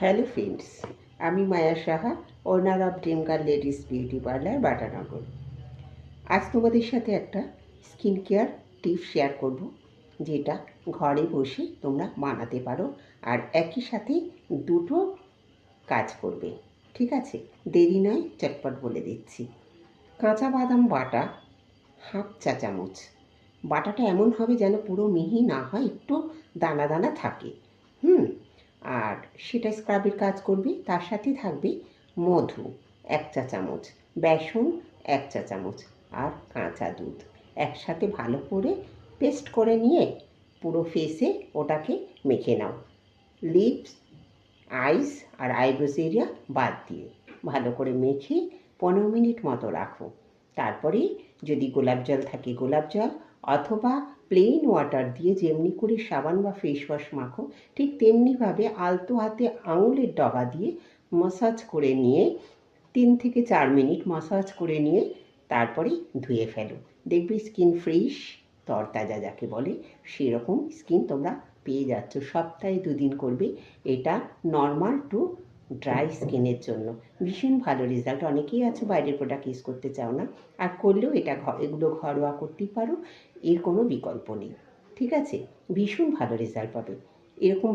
Hello friends, আমি Maya Saha, owner of dream girl ladies beauty parlour, Batanagar. আজ তোমাদের সাথে একটা স্কিন কেয়ার টিপস শেয়ার করব, যেটা ঘরে বসে তোমরা বানাতে পারো আর একই সাথে দুটো কাজ করবে। ঠিক আছে, দেরি নয়, চটপট বলে দিচ্ছি। কাঁচা বাদাম বাটা হাফ চা চামচ। বাটাটা এমন হবে যেন পুরো মিহি না হয়, একটু দানা দানা থাকে। আর সেটা স্ক্রাবের কাজ করবে। তার সাথে থাকবে মধু 1 চা চামচ, বেসন 1 চা চামচ আর কাঁচা দুধ। একসাথে ভালো করে পেস্ট করে নিয়ে পুরো ফেসে ওটাকে মেখে নাও, লিপস, আইস আর আইব্রোজ এরিয়া বাদ দিয়ে ভালো করে মেখে 15 মিনিট মতো রাখো। তারপরে যদি গোলাপ জল থাকে গোলাপ জল, অথবা প্লেন ওয়াটার দিয়ে যেমনি করে সাবান বা ফেস ওয়াশ মাখো, ঠিক তেমনিভাবে আলতো হাতে আঙুলের ডগা দিয়ে মাসাজ করে নিয়ে 3 থেকে 4 মিনিট মাসাজ করে নিয়ে তারপরে ধুয়ে ফেলো। দেখবে স্কিন ফ্রেশ, তরতাজা যাকে বলে, সেরকম স্কিন তোমরা পেয়ে যাচ্ছ। সপ্তাহে 2 দিন করবে। এটা নর্মাল টু ড্রাই স্কিনের জন্য ভীষণ ভালো রেজাল্ট। অনেকেই আছে বাইরের প্রোডাক্ট ইউজ করতে চাও না, আর করলেও এগুলো ঘরোয়া করতেই পারো, এর কোনো বিকল্প নেই। ঠিক আছে, ভীষণ ভালো রেজাল্ট পাবে এরকম।